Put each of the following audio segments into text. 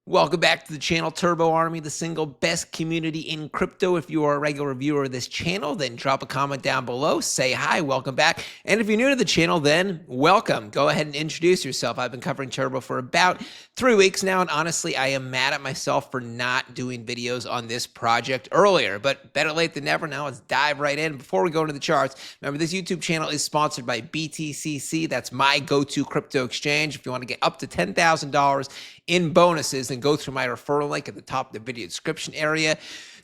Welcome back to the channel, Turbo Army, the single best community in crypto. If you are a regular viewer of this channel, then drop a comment down below, say hi, welcome back. And if you're new to the channel, then welcome. Go ahead and introduce yourself. I've been covering Turbo for about 3 weeks now, and honestly, I am mad at myself for not doing videos on this project earlier, but better late than never. Now let's dive right in. Before we go into the charts, remember this YouTube channel is sponsored by BTCC. That's my go-to crypto exchange. If you want to get up to $10,000 in bonuses, then go through my referral link at the top of the video description area.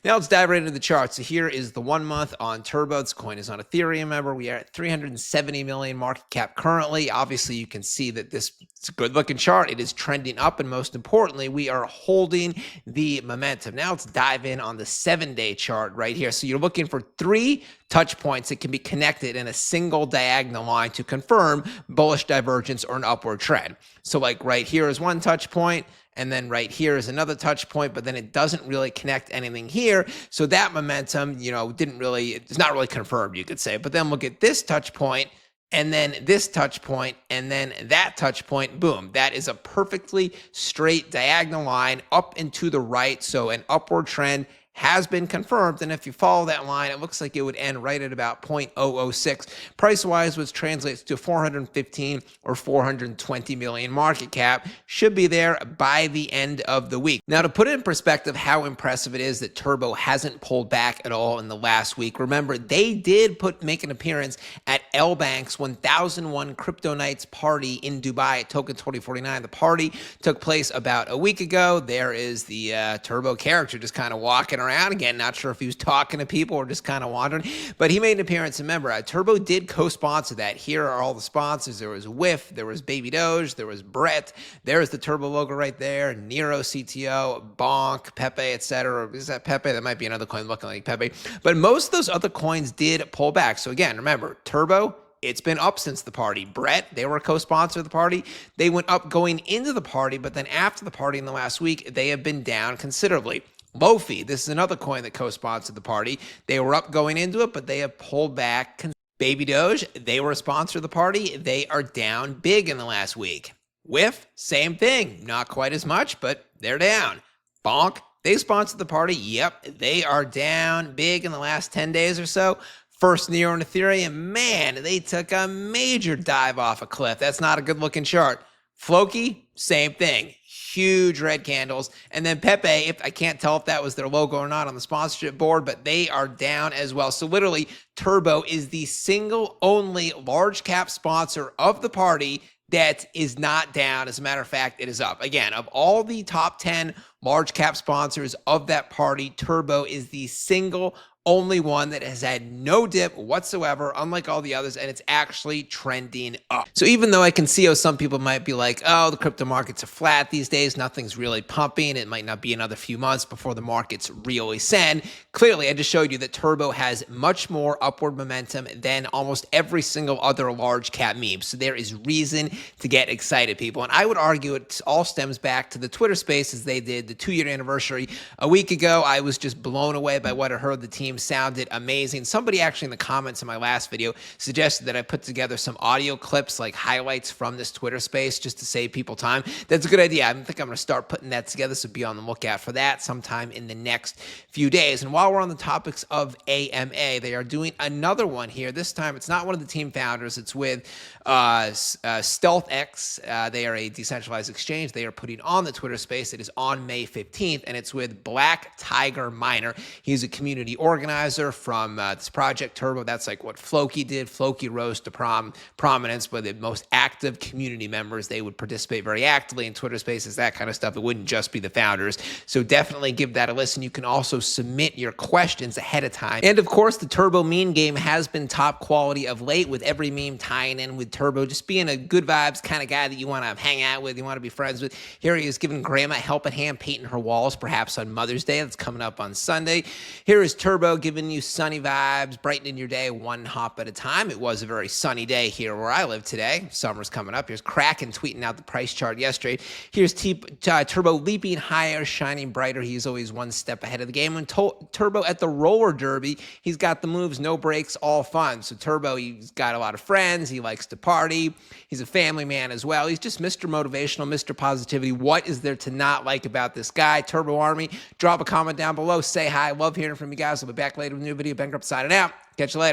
Now let's dive right into the charts. So here is the 1 month on Turbo. This coin is on Ethereum. Remember, we are at 370 million market cap currently. Obviously, you can see that it's a good looking chart. It is trending up, and most importantly, we are holding the momentum. Now let's dive in on the 7-day chart right here. So you're looking for 3 touch points that can be connected in a single diagonal line to confirm bullish divergence or an upward trend. So like right here is one touch point, and then right here is another touch point, but then it doesn't really connect anything here. So that momentum, it's not really confirmed, you could say. But then look at this touch point, and then this touch point, and then that touch point, boom. That is a perfectly straight diagonal line up and to the right. So an upward trend has been confirmed, and if you follow that line, it looks like it would end right at about 0.006 price-wise, which translates to 415 or 420 million market cap. Should be there by the end of the week. Now, to put it in perspective how impressive it is that Turbo hasn't pulled back at all in the last week, remember, they did make an appearance at L Bank's 1001 Crypto Nights party in Dubai at Token2049. The party took place about a week ago. There is the Turbo character just kind of walking around again, not sure if he was talking to people or just kind of wandering, but he made an appearance. Remember, Turbo did co-sponsor that. Here are all the sponsors. There was Whiff, there was Baby Doge, there was Brett, there's the Turbo logo right there, Nero CTO, Bonk, Pepe, etc. Is that Pepe? That might be another coin looking like Pepe, but most of those other coins did pull back. So again, remember, Turbo, it's been up since the party. Brett, they were a co-sponsor of the party. They went up going into the party, but then after the party in the last week, they have been down considerably. Lofi, this is another coin that co-sponsored the party. They were up going into it, but they have pulled back. Baby Doge, they were a sponsor of the party. They are down big in the last week. Whiff, same thing. Not quite as much, but they're down. Bonk, they sponsored the party. Yep, they are down big in the last 10 days or so. First Nero and Ethereum, man, they took a major dive off a cliff. That's not a good looking chart. Floki, same thing. Huge red candles. And then Pepe, I can't tell if that was their logo or not on the sponsorship board, but they are down as well. So literally, Turbo is the single only large cap sponsor of the party that is not down. As a matter of fact, it is up. Again, of all the top 10 large cap sponsors of that party, Turbo is the single only one that has had no dip whatsoever, unlike all the others, and it's actually trending up. So even though I can see how some people might be like, oh, the crypto markets are flat these days, nothing's really pumping, it might not be another few months before the markets really send, clearly I just showed you that Turbo has much more upward momentum than almost every single other large cap meme. So there is reason to get excited, people. And I would argue it all stems back to the Twitter Spaces they did, the 2-year anniversary a week ago. I was just blown away by what I heard. The team sounded amazing. Somebody actually in the comments in my last video suggested that I put together some audio clips, like highlights from this Twitter space, just to save people time. That's a good idea. I think I'm going to start putting that together, so be on the lookout for that sometime in the next few days. And while we're on the topics of AMA, they are doing another one here. This time, it's not one of the team founders. It's with StealthX. They are a decentralized exchange. They are putting on the Twitter space. It is on May 15th, and it's with Black Tiger Miner. He's a community organizer from this project Turbo. That's like what Floki did. Floki rose to prominence, but the most active community members, they would participate very actively in Twitter spaces, that kind of stuff. It wouldn't just be the founders. So definitely give that a listen. You can also submit your questions ahead of time. And of course, the Turbo meme game has been top quality of late, with every meme tying in with Turbo, just being a good vibes kind of guy that you want to hang out with, you want to be friends with. Here he is giving Grandma a helping hand painting her walls, perhaps on Mother's Day. That's coming up on Sunday. Here is Turbo Turbo giving you sunny vibes, brightening your day one hop at a time. It was a very sunny day here where I live today. Summer's coming up. Here's Kraken tweeting out the price chart yesterday. Here's Turbo leaping higher, shining brighter. He's always one step ahead of the game. And Turbo at the roller derby, he's got the moves, no breaks, all fun. So Turbo, he's got a lot of friends. He likes to party. He's a family man as well. He's just Mr. Motivational, Mr. Positivity. What is there to not like about this guy? Turbo Army, drop a comment down below. Say hi. Love hearing from you guys. I'll be back later with a new video. Ben Crypto signing out. Catch you later.